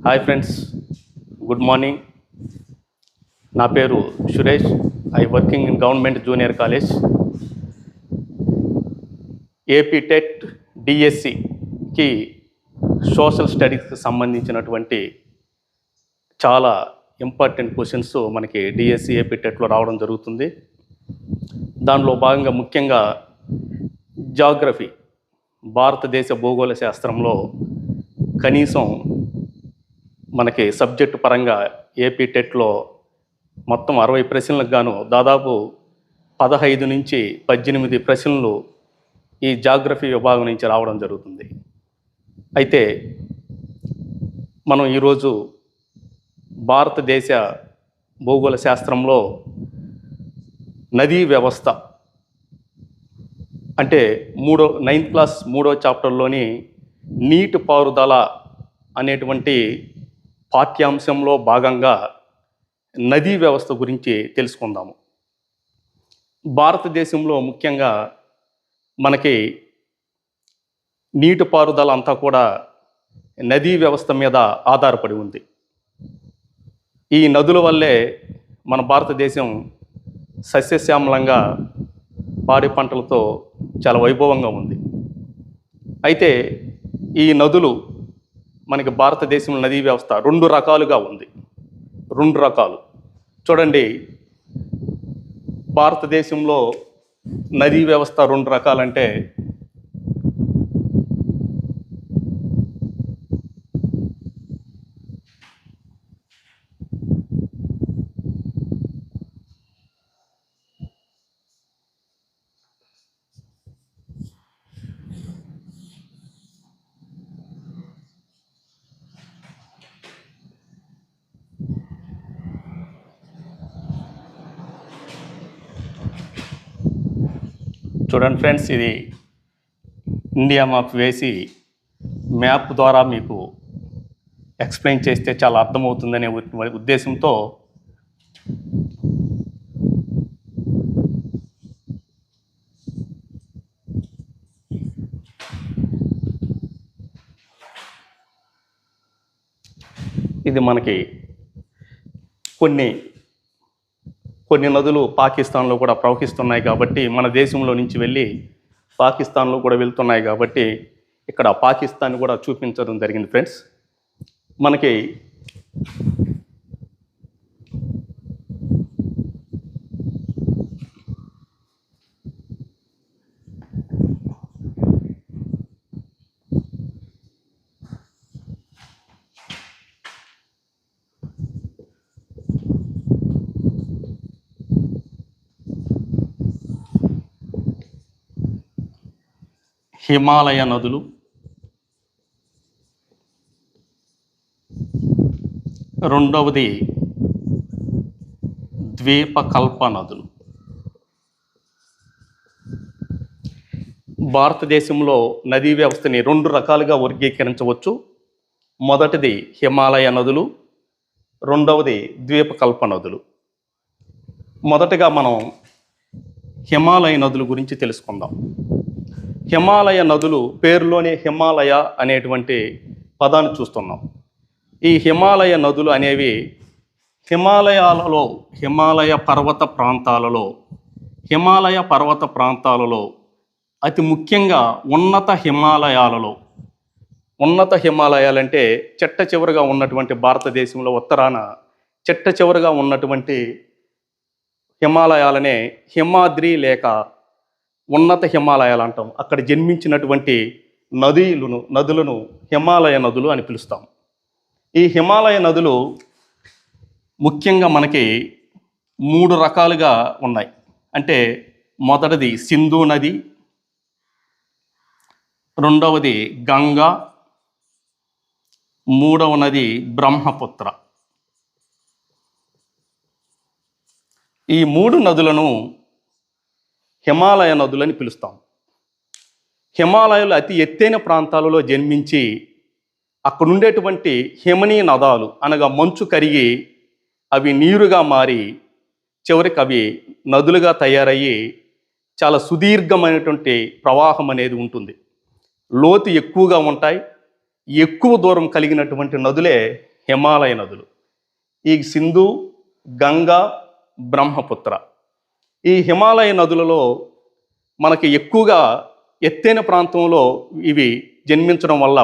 Hi friends, good morning. నా పేరు Suresh. I working in government junior college. AP TET డిఎస్సికి social స్టడీస్కి సంబంధించినటువంటి చాలా ఇంపార్టెంట్ క్వశ్చన్స్ మనకి డిఎస్సి ఏపీ టెట్లో రావడం జరుగుతుంది. దానిలో భాగంగా ముఖ్యంగా జాగ్రఫీ, భారతదేశ భూగోళ శాస్త్రంలో కనీసం మనకి సబ్జెక్టు పరంగా ఏపీ టెట్లో మొత్తం 60 ప్రశ్నలకు గాను దాదాపు 15 నుంచి 18 ప్రశ్నలు ఈ జాగ్రఫీ విభాగం నుంచి రావడం జరుగుతుంది. అయితే మనం ఈరోజు భారతదేశ భూగోళ శాస్త్రంలో నదీ వ్యవస్థ అంటే 9th క్లాస్ 3వ చాప్టర్లోని నీటి పారుదల అనేటువంటి పాఠ్యాంశంలో భాగంగా నదీ వ్యవస్థ గురించి తెలుసుకుందాము. భారతదేశంలో ముఖ్యంగా మనకి నీటిపారుదల అంతా కూడా నదీ వ్యవస్థ మీద ఆధారపడి ఉంది. ఈ నదుల వల్లే మన భారతదేశం సస్యశ్యామలంగా పాడి పంటలతో చాలా వైభవంగా ఉంది. అయితే ఈ నదులు మనకి భారతదేశంలో నదీ వ్యవస్థ 2 రకాలుగా ఉంది. 2 రకాలు చూడండి. భారతదేశంలో నదీ వ్యవస్థ 2 రకాలంటే చూడండి ఫ్రెండ్స్, ఇది ఇండియా మ్యాప్ వేసి మ్యాప్ ద్వారా మీకు ఎక్స్ప్లెయిన్ చేస్తే చాలా అర్థమవుతుందనే ఉద్దేశంతో ఇది మనకి కొన్ని నదులు పాకిస్తాన్లో కూడా ప్రవహిస్తున్నాయి కాబట్టి, మన దేశంలో నుంచి వెళ్ళి పాకిస్తాన్లో కూడా వెళ్తున్నాయి కాబట్టి ఇక్కడ పాకిస్తాన్ కూడా చూపించడం జరిగింది. ఫ్రెండ్స్, మనకి హిమాలయ నదులు, రెండవది ద్వీపకల్ప నదులు. భారతదేశంలో నదీ వ్యవస్థని 2 రకాలుగా వర్గీకరించవచ్చు. మొదటిది హిమాలయ నదులు, రెండవది ద్వీపకల్ప నదులు. మొదటగా మనం హిమాలయ నదుల గురించి తెలుసుకుందాం. హిమాలయ నదులు పేరులోనే హిమాలయ అనేటువంటి పదాన్ని చూస్తున్నాం. ఈ హిమాలయ నదులు అనేవి హిమాలయ పర్వత ప్రాంతాలలో అతి ముఖ్యంగా ఉన్నత హిమాలయాలంటే చెట్ట చివరగా ఉన్నటువంటి భారతదేశంలో ఉత్తరాన చెట్ట చివరగా ఉన్నటువంటి హిమాలయాలనే హిమాద్రి లేక ఉన్నత హిమాలయాలు అంటాం. అక్కడ జన్మించినటువంటి నదులను హిమాలయ నదులు అని పిలుస్తాం. ఈ హిమాలయ నదులు ముఖ్యంగా మనకి 3 రకాలుగా ఉన్నాయి. అంటే మొదటిది సింధు నది, రెండవది గంగా, మూడవ నది బ్రహ్మపుత్ర. ఈ 3 నదులను హిమాలయ నదులని పిలుస్తాం. హిమాలయాలు అతి ఎత్తైన ప్రాంతాలలో జన్మించి అక్కడ ఉండేటువంటి హిమనీ నదాలు అనగా మంచు కరిగి అవి నీరుగా మారి చివరికి అవి నదులుగా తయారయ్యి చాలా సుదీర్ఘమైనటువంటి ప్రవాహం అనేది ఉంటుంది. లోతు ఎక్కువగా ఉంటాయి. ఎక్కువ దూరం కలిగినటువంటి నదులే హిమాలయ నదులు. ఈ సింధు, గంగా, బ్రహ్మపుత్ర. ఈ హిమాలయ నదులలో మనకి ఎక్కువగా ఎత్తైన ప్రాంతంలో ఇవి జన్మించడం వల్ల,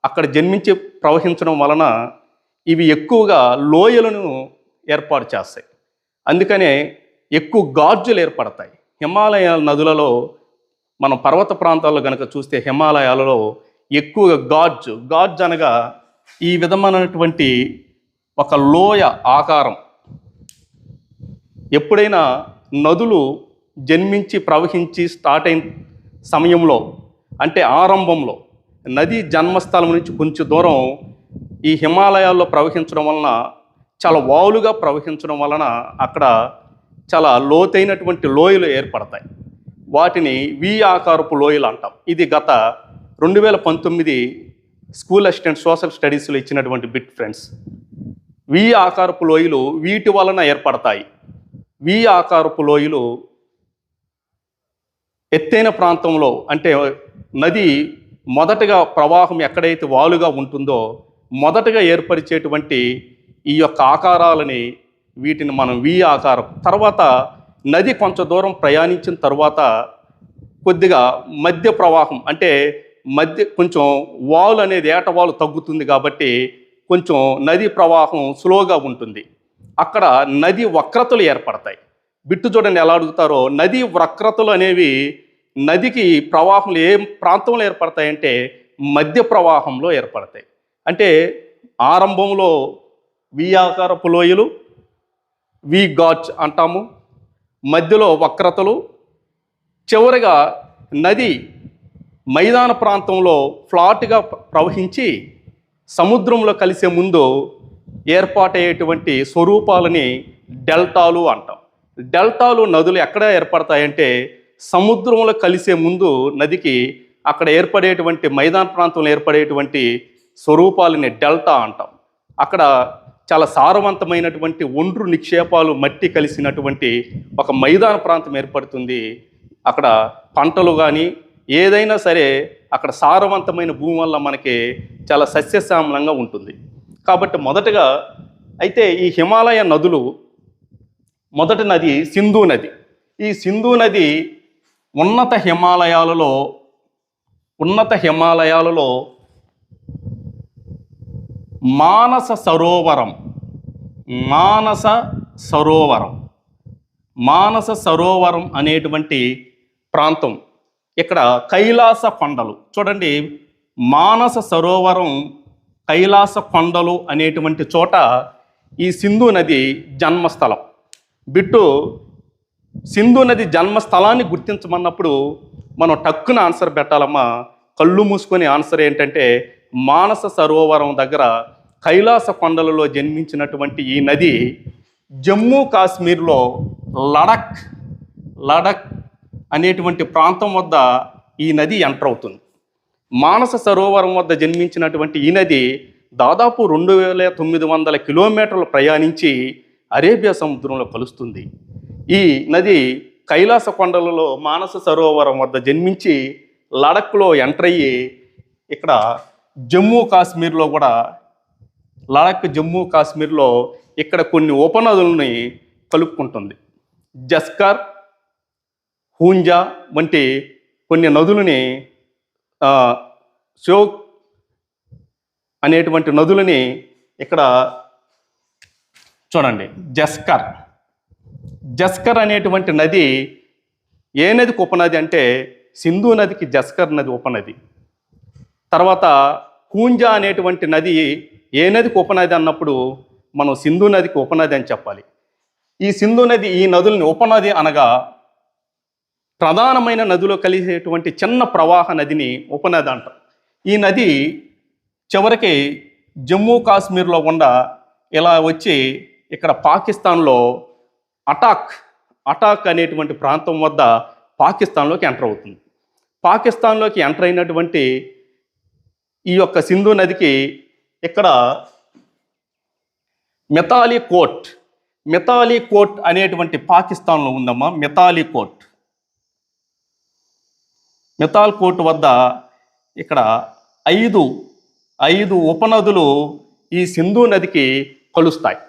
అక్కడ జన్మించి ప్రవహించడం వలన ఇవి ఎక్కువగా లోయలను ఏర్పాటు చేస్తాయి. అందుకనే ఎక్కువ గార్జులు ఏర్పడతాయి. హిమాలయ నదులలో మనం పర్వత ప్రాంతాల్లో కనుక చూస్తే హిమాలయాలలో ఎక్కువగా గార్జ్ అనగా ఈ విధమైనటువంటి ఒక లోయ ఆకారం. ఎప్పుడైనా నదులు జన్మించి ప్రవహించి స్టార్ట్ అయిన సమయంలో, అంటే ఆరంభంలో నది జన్మస్థలం నుంచి కొంచెం దూరం ఈ హిమాలయాల్లో ప్రవహించడం వలన, చాలా వాలుగా ప్రవహించడం వలన అక్కడ చాలా లోతైనటువంటి లోయలు ఏర్పడతాయి. వాటిని వి ఆకారపు లోయలు అంటాం. ఇది గత 2019 స్కూల్ అసిస్టెంట్ సోషల్ స్టడీస్లో ఇచ్చినటువంటి బిట్ ఫ్రెండ్స్. వి ఆకారపు లోయలు వీటి వలన ఏర్పడతాయి. వి ఆకారపు లోయలు ఎత్తైన ప్రాంతంలో, అంటే నది మొదటగా ప్రవాహం ఎక్కడైతే వాలుగా ఉంటుందో మొదటగా ఏర్పరిచేటువంటి ఈ యొక్క ఆకారాలని, వీటిని మనం వి ఆకారం. తర్వాత నది కొంచెం దూరం ప్రయాణించిన తర్వాత కొద్దిగా మధ్య ప్రవాహం, అంటే కొంచెం వాలు అనేది ఏటవాలు తగ్గుతుంది కాబట్టి కొంచెం నది ప్రవాహం స్లోగా ఉంటుంది. అక్కడ నది వక్రతలు ఏర్పడతాయి. బిట్టు చూడండి ఎలా అడుగుతారో. నది వక్రతలు అనేవి నదికి ప్రవాహంలో ఏ ప్రాంతంలో ఏర్పడతాయంటే మధ్య ప్రవాహంలో ఏర్పడతాయి. అంటే ఆరంభంలో వి ఆకారపు లోయలు, వి గార్జ్ అంటాము, మధ్యలో వక్రతలు, చివరిగా నది మైదాన ప్రాంతంలో ఫ్లాట్గా ప్రవహించి సముద్రంలో కలిసే ముందు ఏర్పాటయ్యేటువంటి స్వరూపాలని డెల్టాలు అంటాం. డెల్టాలు నదులు ఎక్కడ ఏర్పడతాయంటే సముద్రంలో కలిసే ముందు నదికి అక్కడ ఏర్పడేటువంటి మైదాన ప్రాంతంలో ఏర్పడేటువంటి స్వరూపాలని డెల్టా అంటాం. అక్కడ చాలా సారవంతమైనటువంటి ఒండ్రు నిక్షేపాలు, మట్టి కలిసినటువంటి ఒక మైదాన ప్రాంతం ఏర్పడుతుంది. అక్కడ పంటలు కానీ ఏదైనా సరే అక్కడ సారవంతమైన భూమి వల్ల మనకి చాలా సస్యశ్యామలంగా ఉంటుంది. కాబట్టి మొదటగా అయితే ఈ హిమాలయ నదులు, మొదటి నది సింధు నది. ఈ సింధు నది ఉన్నత హిమాలయాలలో మానస సరోవరం అనేటువంటి ప్రాంతం. ఇక్కడ కైలాస కొండలు చూడండి. మానస సరోవరం, కైలాస కొండలు అనేటువంటి చోట ఈ సింధు నది జన్మస్థలం. బిట్టు సింధు నది జన్మస్థలాన్ని గుర్తించమన్నప్పుడు మనం టక్కున ఆన్సర్ పెట్టాలమ్మా. కళ్ళు మూసుకొని ఆన్సర్ ఏంటంటే మానస సరోవరం దగ్గర కైలాస కొండలలో జన్మించినటువంటి ఈ నది జమ్మూ కాశ్మీర్లో లడక్ అనేటువంటి ప్రాంతం వద్ద ఈ నది ఎంటర్ అవుతుంది. మానస సరోవరం వద్ద జన్మించినటువంటి ఈ నది దాదాపు 2900 కిలోమీటర్లు ప్రయాణించి అరేబియా సముద్రంలో కలుస్తుంది. ఈ నది కైలాస కొండలలో మానస సరోవరం వద్ద జన్మించి లడఖ్లో ఎంటర్ అయ్యి ఇక్కడ జమ్మూ కాశ్మీర్లో ఇక్కడ కొన్ని ఉపనదులని కలుపుకుంటుంది. జస్కర్, హూంజా వంటి కొన్ని నదులని, శ్యోక్ అనేటువంటి నదులని ఇక్కడ చూడండి. జస్కర్ అనేటువంటి నది ఏ నదికి ఉపనది అంటే సింధు నదికి జస్కర్ నది ఉపనది. తర్వాత హూంజా అనేటువంటి నది ఏ నదికి ఉపనది అన్నప్పుడు మనం సింధు నదికి ఉపనది అని చెప్పాలి. ఈ సింధు నది, ఈ నదుల్ని ఉపనది అనగా ప్రధానమైన నదిలో కలిసేటువంటి చిన్న ప్రవాహ నదిని ఉపనది అంటాం. ఈ నది చివరికి జమ్మూ కాశ్మీర్లో గుండా ఇలా వచ్చి ఇక్కడ పాకిస్తాన్లో అటాక్ అనేటువంటి ప్రాంతం వద్ద పాకిస్తాన్లోకి ఎంటర్ అవుతుంది. పాకిస్తాన్లోకి ఎంటర్ అయినటువంటి ఈ యొక్క సింధు నదికి ఇక్కడ మితాలీ కోట్ అనేటువంటి పాకిస్తాన్లో ఉందమ్మా. మితాల్ కోట్ వద్ద ఇక్కడ ఐదు ఉపనదులు ఈ సింధు నదికి కలుస్తాయి.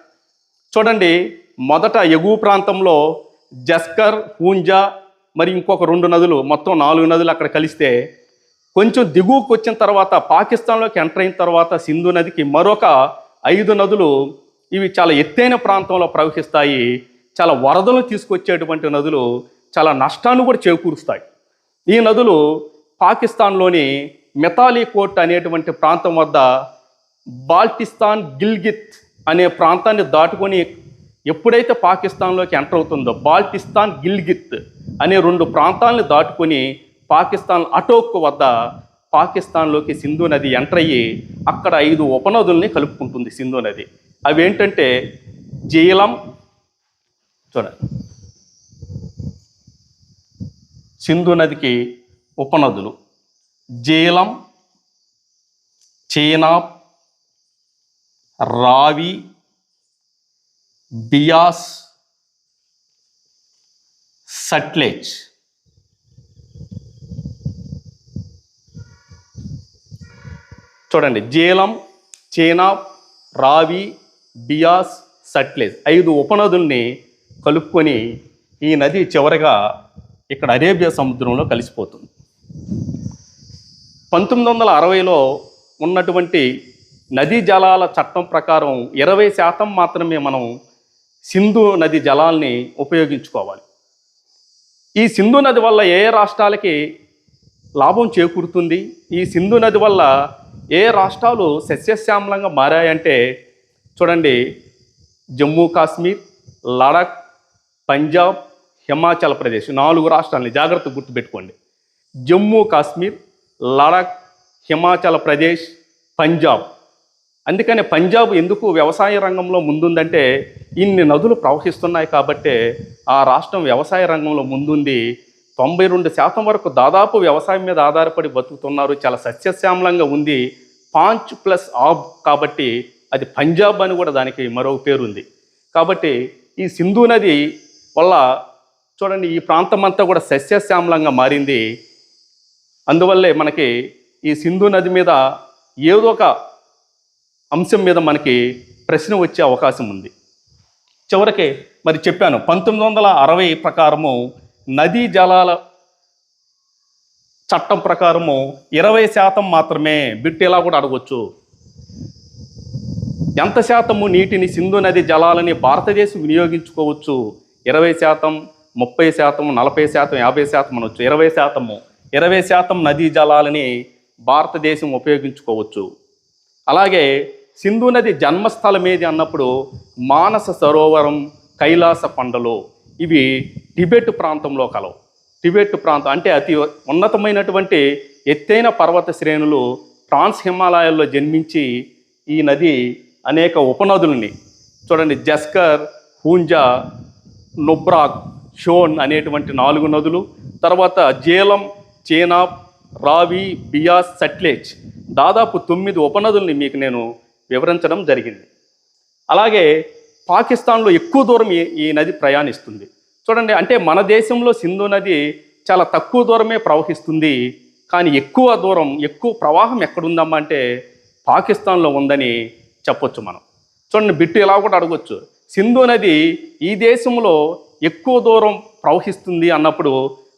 చూడండి, మొదట ఎగువ ప్రాంతంలో జస్కర్, పూంజా, మరి ఇంకొక 2 నదులు, మొత్తం 4 నదులు అక్కడ కలిస్తే, కొంచెం దిగువకు వచ్చిన తర్వాత పాకిస్తాన్లోకి ఎంటర్ అయిన తర్వాత సింధు నదికి మరొక 5 నదులు, ఇవి చాలా ఎత్తైన ప్రాంతంలో ప్రవహిస్తాయి. చాలా వరదలు తీసుకొచ్చేటువంటి నదులు, చాలా నష్టాన్ని కూడా చేకూరుస్తాయి. ఈ నదులు పాకిస్తాన్లోని మెతాలీకోట్ అనేటువంటి ప్రాంతం వద్ద బాల్టిస్తాన్, గిల్గిత్ అనే ప్రాంతాన్ని దాటుకొని ఎప్పుడైతే పాకిస్తాన్లోకి ఎంటర్ అవుతుందో, బాల్టిస్తాన్, గిల్గిత్ అనే 2 ప్రాంతాలను దాటుకొని పాకిస్తాన్ అటోక్ వద్ద పాకిస్తాన్లోకి సింధు నది ఎంటర్ అయ్యి అక్కడ 5 ఉపనదుల్ని కలుపుకుంటుంది సింధు నది. అవి ఏంటంటే జీలం, చూడండి, సింధు నదికి ఉపనదులు జీలం, చీనాబ్, రావి, బియాస్, సట్లెజ్. చూడండి, జీలం, చీనాబ్, రావి, బియాస్, సట్లెజ్ 5 ఉపనదుల్ని కలుపుకొని ఈ నది చివరగా ఇక్కడ అరేబియా సముద్రంలో కలిసిపోతుంది. 1960లో ఉన్నటువంటి నదీ జలాల చట్టం ప్రకారం 20% మాత్రమే మనం సింధు నది జలాల్ని ఉపయోగించుకోవాలి. ఈ సింధు నది వల్ల ఏ రాష్ట్రాలకి లాభం చేకూరుతుంది, ఈ సింధు నది వల్ల ఏ రాష్ట్రాలు సస్యశ్యామలంగా మారాయంటే, చూడండి, జమ్మూ కాశ్మీర్, లడాక్, పంజాబ్, హిమాచల్ ప్రదేశ్ 4 రాష్ట్రాలని జాగ్రత్తగా గుర్తుపెట్టుకోండి. జమ్మూ కాశ్మీర్, లడాక్, హిమాచల్ ప్రదేశ్, పంజాబ్. అందుకనే పంజాబ్ ఎందుకు వ్యవసాయ రంగంలో ముందుందంటే, ఇన్ని నదులు ప్రవహిస్తున్నాయి కాబట్టే ఆ రాష్ట్రం వ్యవసాయ రంగంలో ముందుంది. 92% వరకు దాదాపు వ్యవసాయం మీద ఆధారపడి బతుకుతున్నారు. చాలా సస్యశ్యామలంగా ఉంది. పాంచ్ ప్లస్ ఆబ్ కాబట్టి అది పంజాబ్ అని కూడా దానికి మరో పేరు ఉంది. కాబట్టి ఈ సింధు నది వల్ల చూడండి ఈ ప్రాంతం అంతా కూడా సస్యశ్యామలంగా మారింది. అందువల్లే మనకి ఈ సింధు నది మీద ఏదో ఒక అంశం మీద మనకి ప్రశ్న వచ్చే అవకాశం ఉంది. చివరికి మరి చెప్పాను, 1960 ప్రకారము నదీ జలాల చట్టం ప్రకారము 20% మాత్రమే. బిట్ ఇలా కూడా అడగొచ్చు, ఎంత శాతము నీటిని సింధు నది జలాలని భారతదేశం వినియోగించుకోవచ్చు? 20%, 30%, 40%, 50% అనొచ్చు. 20%, 20% నదీ జలాలని భారతదేశం ఉపయోగించుకోవచ్చు. అలాగే సింధు నది జన్మస్థలం ఏది అన్నప్పుడు మానస సరోవరం, కైలాస కొండలు, ఇవి టిబెట్ ప్రాంతంలో కలవు. టిబెట్ ప్రాంతం అంటే అతి ఉన్నతమైనటువంటి ఎత్తైన పర్వత శ్రేణులు ట్రాన్స్ హిమాలయాల్లో జన్మించి ఈ నది అనేక ఉపనదులని, చూడండి, జస్కర్, పూంజా, నుబ్రాక్, షోన్ అనేటువంటి 4 నదులు, తర్వాత జీలం, చీనాబ్, రావి, బియాస్, సట్లెజ్ దాదాపు 9 ఉపనదుల్ని మీకు నేను వివరించడం జరిగింది. అలాగే పాకిస్తాన్లో ఎక్కువ దూరం ఈ నది ప్రయాణిస్తుంది. చూడండి, అంటే మన దేశంలో సింధు నది చాలా తక్కువ దూరమే ప్రవహిస్తుంది, కానీ ఎక్కువ దూరం, ఎక్కువ ప్రవాహం ఎక్కడుందమ్మా అంటే పాకిస్తాన్లో ఉందని చెప్పొచ్చు మనం. చూడండి, బిట్టు ఇలా కూడా అడగొచ్చు, సింధు నది ఈ దేశంలో ఎక్కువ దూరం ప్రవహిస్తుంది అన్నప్పుడు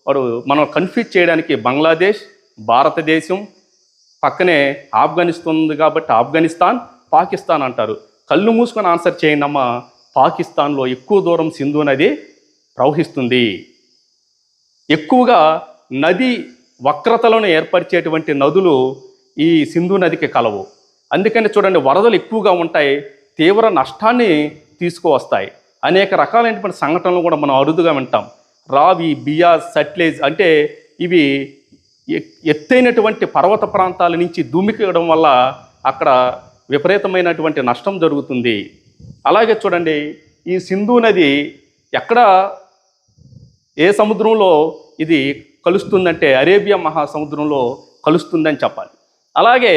వాడు మనం కన్ఫ్యూజ్ చేయడానికి బంగ్లాదేశ్, భారతదేశం, పక్కనే ఆఫ్ఘనిస్తాన్ ఉంది కాబట్టి ఆఫ్ఘనిస్తాన్, పాకిస్తాన్ అంటారు. కళ్ళు మూసుకొని ఆన్సర్ చేయండి అమ్మా. పాకిస్తాన్లో ఎక్కువ దూరం సింధు నది ప్రవహిస్తుంది. ఎక్కువగా నది వక్రతలను ఏర్పరిచేటువంటి నదులు ఈ సింధు నదికి కలవు. అందుకని చూడండి, వరదలు ఎక్కువగా ఉంటాయి, తీవ్ర నష్టాన్ని తీసుకువస్తాయి. అనేక రకాలైనటువంటి సంఘటనలు కూడా మనం అరుదుగా వింటాం. రావి, బియాస్, సట్లెజ్ అంటే ఇవి ఎత్తైనటువంటి పర్వత ప్రాంతాల నుంచి దుమికడం వల్ల అక్కడ విపరీతమైనటువంటి నష్టం జరుగుతుంది. అలాగే చూడండి, ఈ సింధు నది ఎక్కడ, ఏ సముద్రంలో ఇది కలుస్తుందంటే అరేబియా మహాసముద్రంలో కలుస్తుందని చెప్పాలి. అలాగే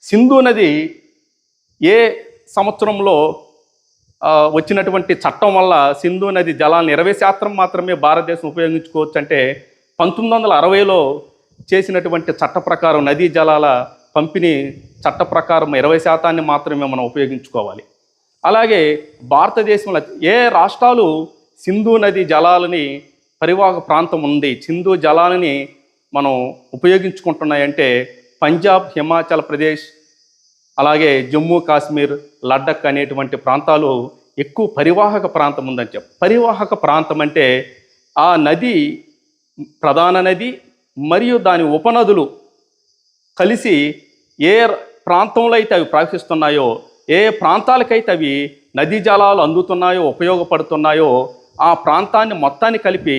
సింధు నది ఏ సంవత్సరంలో వచ్చినటువంటి చట్టం వల్ల సింధు నది జలాన్ని 20% మాత్రమే భారతదేశం ఉపయోగించుకోవచ్చు అంటే 1960లో చేసినటువంటి చట్ట ప్రకారం నదీ జలాల పంపిణీ చట్ట ప్రకారం 20% మాత్రమే మనం ఉపయోగించుకోవాలి. అలాగే భారతదేశంలో ఏ రాష్ట్రాలు సింధు నది జలాలని పరివాహక ప్రాంతం ఉంది, సింధు జలాలని మనం ఉపయోగించుకుంటున్నాయంటే పంజాబ్, హిమాచల్ ప్రదేశ్, అలాగే జమ్మూ కాశ్మీర్, లడ్డక్ అనేటువంటి ప్రాంతాలు ఎక్కువ పరివాహక ప్రాంతం ఉందని చెప్పి. పరివాహక ప్రాంతం అంటే ఆ నది ప్రధాన నది మరియు దాని ఉపనదులు కలిసి ఏ ప్రాంతంలో అయితే అవి ప్రవహిస్తున్నాయో, ఏ ప్రాంతాలకైతే అవి నదీ జలాలు అందుతున్నాయో, ఉపయోగపడుతున్నాయో ఆ ప్రాంతాన్ని మొత్తాన్ని కలిపి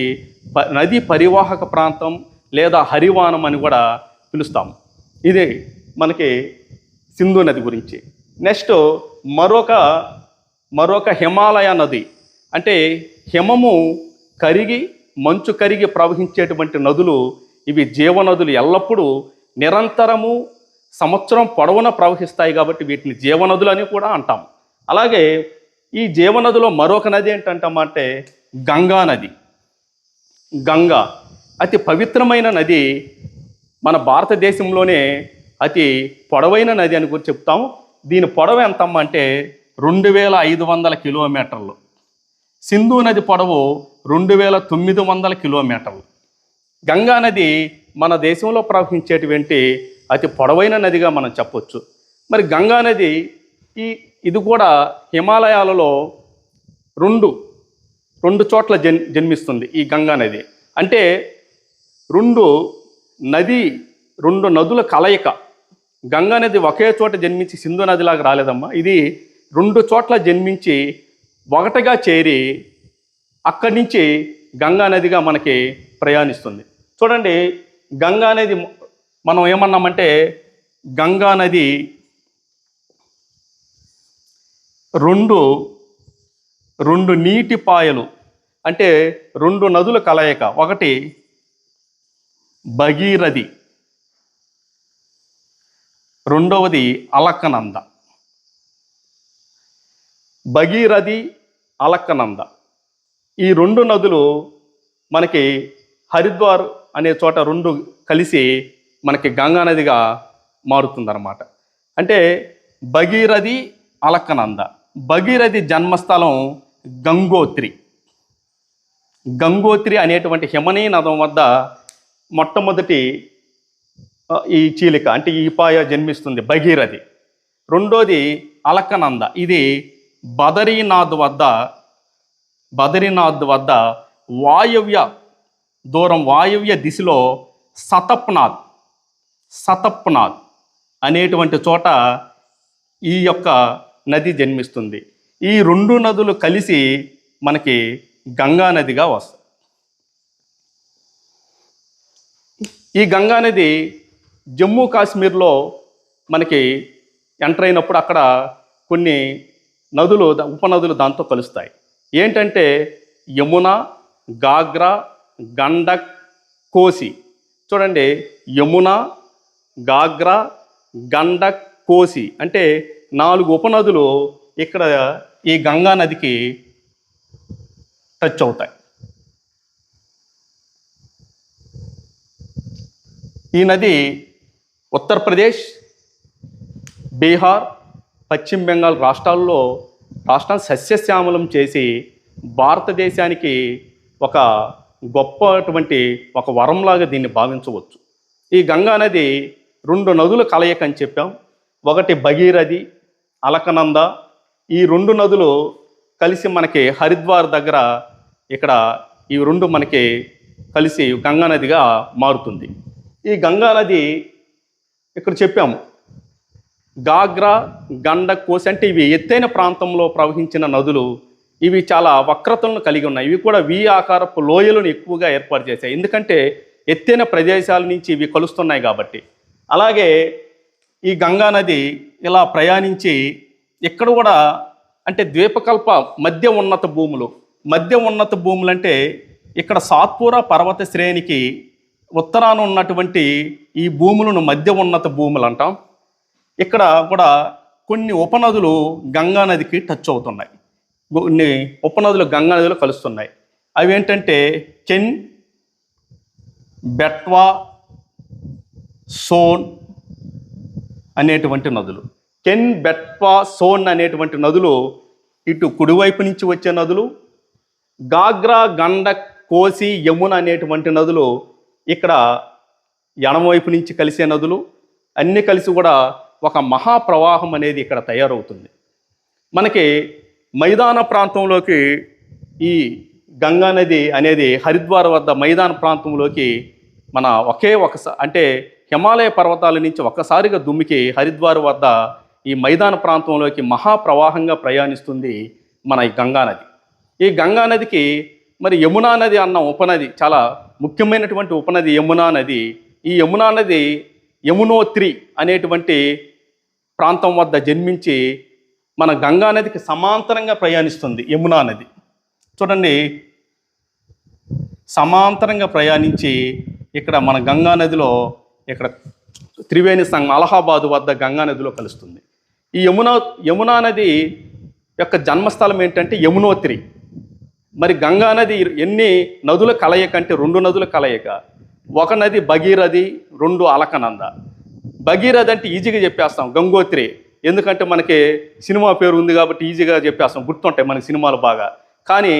నదీ పరివాహక ప్రాంతం లేదా హరివానం అని కూడా పిలుస్తాం. ఇది మనకి సింధు నది గురించి. నెక్స్ట్ మరొక హిమాలయ నది, అంటే హిమము కరిగి మంచు కరిగి ప్రవహించేటువంటి నదులు. ఇవి జీవనదులు, ఎల్లప్పుడూ నిరంతరము సంవత్సరం పొడవునా ప్రవహిస్తాయి కాబట్టి వీటిని జీవనదులు అని కూడా అంటాం. అలాగే ఈ జీవనదిలో మరొక నది ఏంటంటామంటే గంగా నది. గంగా అతి పవిత్రమైన నది, మన భారతదేశంలోనే అతి పొడవైన నది అని కూడా చెప్తాము. దీని పొడవు ఎంతమ్మా అంటే 2500 కిలోమీటర్లు. సింధు నది పొడవు 2900 కిలోమీటర్లు. గంగా నది మన దేశంలో ప్రవహించేటువంటి అతి పొడవైన నదిగా మనం చెప్పొచ్చు. మరి గంగా నది ఇది కూడా హిమాలయాలలో రెండు చోట్ల జన్మిస్తుంది. ఈ గంగా నది అంటే రెండు నదుల కలయిక. గంగా నది ఒకే చోట జన్మించి సింధు నదిలాగా రాలేదమ్మా. ఇది 2 చోట్ల జన్మించి ఒకటిగా చేరి అక్కడి నుంచి గంగా నదిగా మనకి ప్రయాణిస్తుంది. చూడండి, గంగా నది మనం ఏమన్నామంటే గంగా నది రెండు నీటి పాయలు, అంటే 2 నదుల కలయిక. ఒకటి భగీరథి, రెండవది అలకనంద. భగీరథి, అలకనంద ఈ 2 నదులు మనకి హరిద్వార్ అనే చోట 2 కలిసి మనకి గంగా నదిగా మారుతుందన్నమాట. అంటే భగీరథి, అలకనంద. భగీరథి జన్మస్థలం గంగోత్రి అనేటువంటి హిమనీ నదం వద్ద మొట్టమొదటి ఈ చీలిక, అంటే ఈ పాయ జన్మిస్తుంది భగీరథి. రెండోది అలకనంద, ఇది బదరీనాథ్ వద్ద వాయవ్య దిశలో సతప్నాథ్ అనేటువంటి చోట ఈ యొక్క నది జన్మిస్తుంది. ఈ 2 నదులు కలిసి మనకి గంగా నదిగా వస్తాయి. ఈ గంగా నది జమ్మూ కాశ్మీర్లో మనకి ఎంటర్ అయినప్పుడు అక్కడ కొన్ని ఉపనదులు దాంతో కలుస్తాయి. ఏంటంటే యమున, గాగ్రా, గండక్, కోసి. చూడండి, యమున, గాగ్రా, గండక్, కోసి అంటే 4 ఉపనదులు ఇక్కడ ఈ గంగా నదికి టచ్ అవుతాయి. ఈ నది ఉత్తరప్రదేశ్, బీహార్, పశ్చిమ బెంగాల్ రాష్ట్రాన్ని సస్యశ్యామలం చేసి భారతదేశానికి ఒక గొప్పటువంటి ఒక వరంలాగా దీన్ని భావించవచ్చు. ఈ గంగా నది 2 నదుల కలయిక అని చెప్పాం. ఒకటి భగీరథి, అలకనంద. ఈ 2 నదులు కలిసి మనకి హరిద్వార్ దగ్గర ఇక్కడ ఈ 2 మనకి కలిసి గంగా నదిగా మారుతుంది. ఈ గంగా నది ఇక్కడ చెప్పాము గాగ్రా, గండక్, కోసి అంటే ఇవి ఎత్తైన ప్రాంతంలో ప్రవహించిన నదులు. ఇవి చాలా వక్రతలను కలిగి ఉన్నాయి. ఇవి కూడా వి ఆకారపు లోయలను ఎక్కువగా ఏర్పాటు చేశాయి, ఎందుకంటే ఎత్తైన ప్రదేశాల నుంచి ఇవి కలుస్తున్నాయి కాబట్టి. అలాగే ఈ గంగా నది ఇలా ప్రయాణించి ఇక్కడ కూడా అంటే ద్వీపకల్ప మధ్య ఉన్నత భూములు అంటే ఇక్కడ సాత్పురా పర్వత శ్రేణికి ఉత్తరాన ఉన్నటువంటి ఈ భూములను మధ్య ఉన్నత భూములు అంటాం. ఇక్కడ కూడా కొన్ని ఉపనదులు గంగా నదికి టచ్ అవుతున్నాయి. కొన్ని ఉపనదులు గంగా నదిలో కలుస్తున్నాయి. అవి ఏంటంటే కెన్, బెట్వా, సోన్, అనేటువంటి నదులు, కెన్, బెట్వా, సోన్ అనేటువంటి నదులు ఇటు కుడివైపు నుంచి వచ్చే నదులు, గాగ్రా, గండక్, కోసి, యమున అనేటువంటి నదులు ఇక్కడ ఎడమవైపు నుంచి కలిసే నదులు. అన్నీ కలిసి కూడా ఒక మహాప్రవాహం అనేది ఇక్కడ తయారవుతుంది. మనకి మైదాన ప్రాంతంలోకి ఈ గంగా నది అనేది హరిద్వార్ వద్ద మైదాన ప్రాంతంలోకి మన అంటే హిమాలయ పర్వతాల నుంచి ఒక్కసారిగా దుమ్మికి హరిద్వార్ వద్ద ఈ మైదాన ప్రాంతంలోకి మహాప్రవాహంగా ప్రయాణిస్తుంది మన ఈ గంగా నది. ఈ గంగా నదికి మరి యమునా నది అన్న ఉపనది, చాలా ముఖ్యమైనటువంటి ఉపనది యమునా నది. ఈ యమునా నది యమునోత్రి అనేటువంటి ప్రాంతం వద్ద జన్మించి మన గంగా నదికి సమాంతరంగా ప్రయాణిస్తుంది యమునా నది. చూడండి, సమాంతరంగా ప్రయాణించి ఇక్కడ మన గంగా నదిలో ఇక్కడ త్రివేణి సంగమం అలహాబాద్ వద్ద గంగా నదిలో కలుస్తుంది. ఈ యమునా నది యొక్క జన్మస్థలం ఏంటంటే యమునోత్రి. మరి గంగా నది ఎన్ని నదుల కలయిక అంటే 2 నదుల కలయిక. ఒక నది భగీరథి, 2 అలకనంద. భగీరథి అంటే ఈజీగా చెప్పేస్తాం, గంగోత్రి, ఎందుకంటే మనకి సినిమా పేరు ఉంది కాబట్టి ఈజీగా చెప్పేస్తాం, గుర్తుంటాయి మనకి సినిమాలు బాగా. కానీ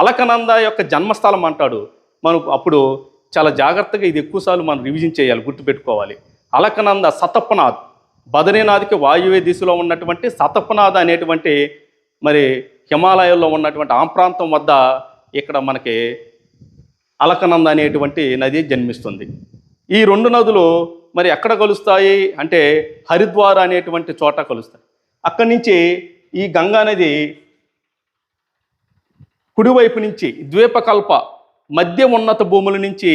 అలకనంద యొక్క జన్మస్థలం అంటాడు. మనం అప్పుడు చాలా జాగ్రత్తగా ఇది ఎక్కువసార్లు మనం రివిజన్ చేయాలి, గుర్తుపెట్టుకోవాలి. అలకనంద సతపనాథ్, బదరీనాథ్కి వాయువ్య దిశలో ఉన్నటువంటి సతపనాథ్ అనేటువంటి మరి హిమాలయాల్లో ఉన్నటువంటి ఆ ప్రాంతం వద్ద ఇక్కడ మనకి అలకనంద అనేటువంటి నది జన్మిస్తుంది. ఈ 2 నదులు మరి ఎక్కడ కలుస్తాయి అంటే హరిద్వార్ అనేటువంటి చోట కలుస్తాయి. అక్కడి నుంచి ఈ గంగా నది కుడివైపు నుంచి ద్వీపకల్ప మధ్య ఉన్నత భూముల నుంచి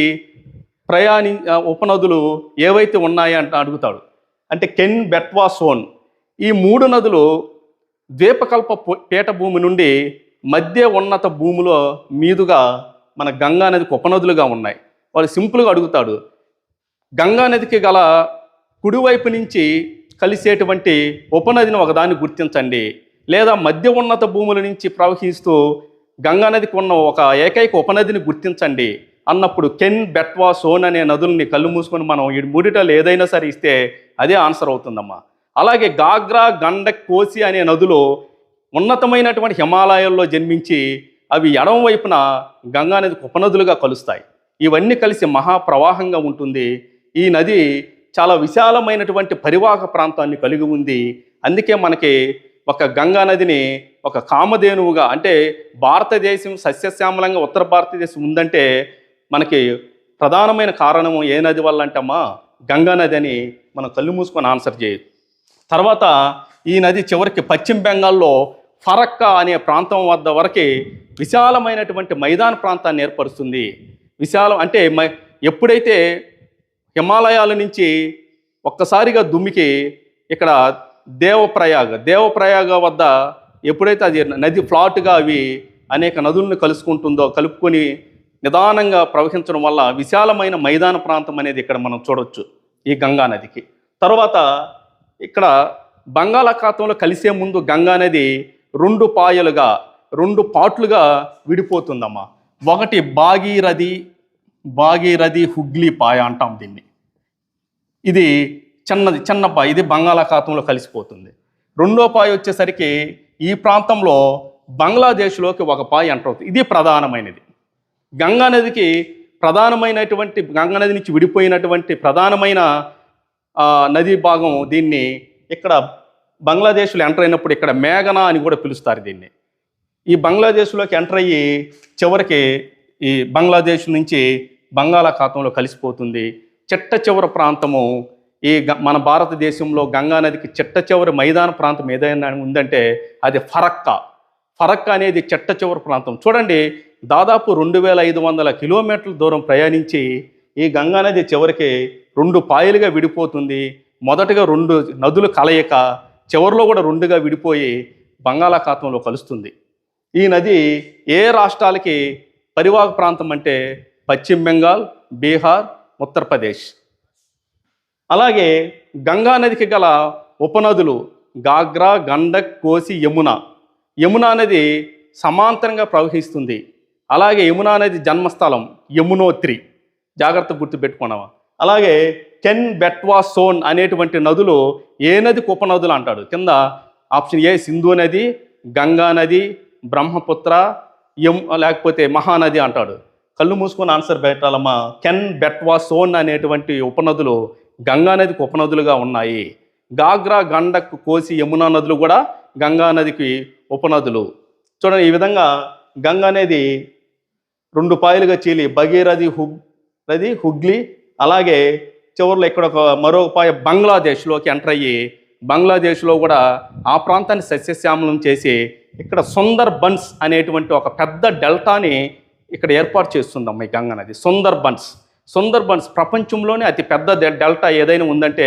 ఉపనదులు ఏవైతే ఉన్నాయో అంటే అడుగుతాడు. అంటే కెన్, బెట్వా, సోన్ ఈ 3 నదులు ద్వీపకల్ప పీఠభూమి నుండి మధ్య ఉన్నత భూమిలో మీదుగా మన గంగా నదికి ఉపనదులుగా ఉన్నాయి. వాళ్ళు సింపుల్గా అడుగుతాడు, గంగా నదికి గల కుడివైపు నుంచి కలిసేటువంటి ఉపనదిని ఒకదాన్ని గుర్తించండి, లేదా మధ్య ఉన్నత భూముల నుంచి ప్రవహిస్తూ గంగా నదికి ఉన్న ఒక ఏకైక ఉపనదిని గుర్తించండి అన్నప్పుడు కెన్, బెట్వా, సోన్ అనే నదుల్ని కళ్ళు మూసుకొని మనం ఈ 3 ఏదైనా సరే ఇస్తే అదే ఆన్సర్ అవుతుందమ్మా. అలాగే గాగ్రా, గండక్, కోసి అనే నదులు ఉన్నతమైనటువంటి హిమాలయాల్లో జన్మించి అవి ఎడమ వైపున గంగా నదికి ఉపనదులుగా కలుస్తాయి. ఇవన్నీ కలిసి మహాప్రవాహంగా ఉంటుంది. ఈ నది చాలా విశాలమైనటువంటి పరివాహక ప్రాంతాన్ని కలిగి ఉంది. అందుకే మనకి ఒక గంగా నదిని ఒక కామధేనువుగా, అంటే భారతదేశం సస్యశ్యామలంగా ఉత్తర భారతదేశం ఉందంటే మనకి ప్రధానమైన కారణము ఏ నది వల్ల అంటమ్మా గంగా నది అని మనం కళ్ళు మూసుకొని ఆన్సర్ చేయొచ్చు. తర్వాత ఈ నది చివరికి పశ్చిమ బెంగాల్లో ఫరక్కా అనే ప్రాంతం వద్ద వరకు విశాలమైనటువంటి మైదాన ప్రాంతాన్ని ఏర్పరుస్తుంది. విశాలం అంటే ఎప్పుడైతే హిమాలయాల నుంచి ఒక్కసారిగా దుమ్మికి ఇక్కడ దేవప్రయాగ వద్ద ఎప్పుడైతే అది నది ఫ్లాట్గా అవి అనేక నదులను కలుపుకొని నిదానంగా ప్రవహించడం వల్ల విశాలమైన మైదాన ప్రాంతం అనేది ఇక్కడ మనం చూడవచ్చు ఈ గంగా నదికి. తర్వాత ఇక్కడ బంగాళాఖాతంలో కలిసే ముందు గంగా నది 2 పాట్లుగా విడిపోతుందమ్మా. ఒకటి భాగీరథి హుగ్లీ పాయ అంటాం దీన్ని. ఇది చిన్న పాయ, ఇది బంగాళాఖాతంలో కలిసిపోతుంది. 2వ పాయ వచ్చేసరికి ఈ ప్రాంతంలో బంగ్లాదేశ్లోకి ఒక పాయ ఎంటర్ అవుతుంది. ఇది ప్రధానమైనది. గంగా నదికి ప్రధానమైనటువంటి గంగా నది నుంచి విడిపోయినటువంటి ప్రధానమైన నదీ భాగం దీన్ని ఇక్కడ బంగ్లాదేశ్లో ఎంటర్ అయినప్పుడు ఇక్కడ మేఘనా అని కూడా పిలుస్తారు దీన్ని. ఈ బంగ్లాదేశ్లోకి ఎంటర్ అయ్యి చివరికి ఈ బంగ్లాదేశ్ నుంచి బంగాళాఖాతంలో కలిసిపోతుంది. చివరి ప్రాంతము ఈ మన భారతదేశంలో గంగా నదికి చివరి మైదాన ప్రాంతం ఏదైనా ఉందంటే అది ఫరక్కా అనేది చివరి ప్రాంతం. చూడండి, దాదాపు 2500 కిలోమీటర్ల దూరం ప్రయాణించి ఈ గంగా నది చివరికి 2 పాయలుగా విడిపోతుంది. మొదటగా 2 నదుల కలయిక, చివరిలో కూడా 2గా విడిపోయి బంగాళాఖాతంలో కలుస్తుంది. ఈ నది ఏ రాష్ట్రాలకి పరివాహక ప్రాంతం అంటే పశ్చిమ బెంగాల్, బీహార్, ఉత్తరప్రదేశ్. అలాగే గంగా నదికి గల ఉపనదులు గాగ్రా, గండక్, కోసి, యమునా నది సమాంతరంగా ప్రవహిస్తుంది. అలాగే యమునా నది జన్మస్థలం యమునోత్రి, జాగ్రత్త గుర్తుపెట్టుకున్నావా. అలాగే కెన్, బెట్వా, సోన్ అనేటువంటి నదులు ఏ నదికి ఉపనదులు అంటాడు? కింద ఆప్షన్ ఏ సింధు నది, గంగా నది, బ్రహ్మపుత్ర, లేకపోతే మహానది అంటాడు. కళ్ళు మూసుకొని ఆన్సర్ పెట్టాలమ్మా. కెన్, బెట్వా, సోన్ అనేటువంటి ఉపనదులు గంగా నదికి ఉపనదులుగా ఉన్నాయి. గాగ్రా, గండక్, కోసి, యమునా నదులు కూడా గంగా నదికి ఉపనదులు. చూడండి, ఈ విధంగా గంగా నది 2 పాయలుగా చీలి భగీరథి, హుగ్లీ, అలాగే చివరిలో ఇక్కడ మరో పాయ బంగ్లాదేశ్లోకి ఎంటర్ అయ్యి బంగ్లాదేశ్లో కూడా ఆ ప్రాంతాన్ని సస్యశ్యామలం చేసి ఇక్కడ సుందర్ బన్స్ అనేటువంటి ఒక పెద్ద డెల్టాని ఇక్కడ ఏర్పాటు చేస్తుందమ్మా ఈ గంగా నది. సుందర్ బన్స్ ప్రపంచంలోనే అతి పెద్ద డెల్టా ఏదైనా ఉందంటే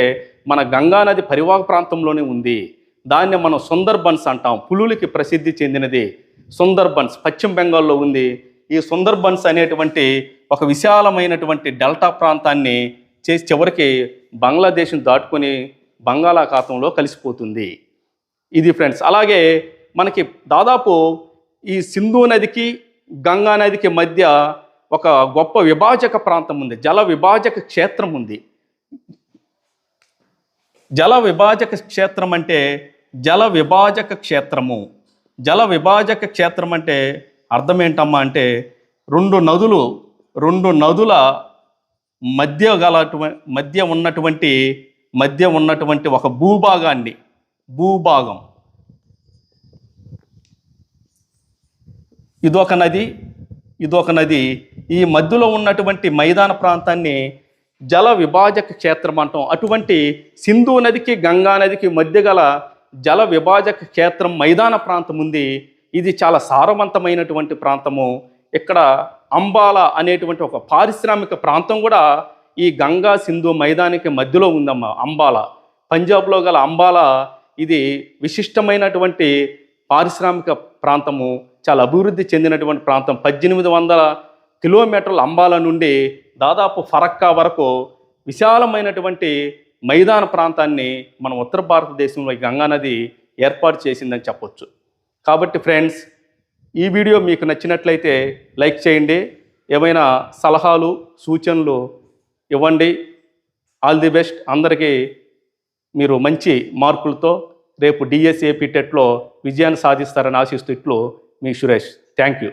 మన గంగా నది పరివాహక ప్రాంతంలోనే ఉంది. దాన్ని మనం సుందర్ బన్స్ అంటాం. పులులకి ప్రసిద్ధి చెందినది సుందర్ బన్స్, పశ్చిమ బెంగాల్లో ఉంది. ఈ సుందర్ బన్స్ అనేటువంటి ఒక విశాలమైనటువంటి డెల్టా ప్రాంతాన్ని చేసి చివరికి బంగ్లాదేశ్ని దాటుకొని బంగాళాఖాతంలో కలిసిపోతుంది. ఇది ఫ్రెండ్స్. అలాగే మనకి దాదాపు ఈ సింధు నదికి గంగా నదికి మధ్య ఒక గొప్ప విభాజక ప్రాంతం ఉంది, జల విభాజక క్షేత్రం ఉంది. జల విభాజక క్షేత్రం అంటే జల విభాజక క్షేత్రము. జల విభాజక క్షేత్రం అంటే అర్థం ఏంటమ్మా అంటే రెండు నదుల మధ్య ఉన్నటువంటి ఒక భూభాగం ఇదొక నది. ఈ మధ్యలో ఉన్నటువంటి మైదాన ప్రాంతాన్ని జల విభాజక క్షేత్రం అంటాం. అటువంటి సింధు నదికి గంగా నదికి మధ్య గల జల విభాజక క్షేత్రం మైదాన ప్రాంతం ఉంది. ఇది చాలా సారవంతమైనటువంటి ప్రాంతము. ఇక్కడ అంబాలా అనేటువంటి ఒక పారిశ్రామిక ప్రాంతం కూడా ఈ గంగా సింధు మైదానికి మధ్యలో ఉందమ్మా. అంబాలా, పంజాబ్లో గల అంబాలా, ఇది విశిష్టమైనటువంటి పారిశ్రామిక ప్రాంతము, చాలా అభివృద్ధి చెందినటువంటి ప్రాంతం. 1800 కిలోమీటర్ల అంబాలా నుండి దాదాపు ఫరక్కా వరకు విశాలమైనటువంటి మైదాన ప్రాంతాన్ని మన ఉత్తర భారతదేశంలో గంగా నది ఏర్పాటు చేసిందని చెప్పొచ్చు. కాబట్టి ఫ్రెండ్స్, ఈ వీడియో మీకు నచ్చినట్లయితే లైక్ చేయండి. ఏమైనా సలహాలు సూచనలు ఇవ్వండి. All the best. అందరికీ మీరు మంచి మార్కులతో రేపు డిఎస్ఏపీ టెట్లో విజయాన్ని సాధిస్తారని ఆశిస్తూ ఇట్లు మీ సురేష్. Thank you.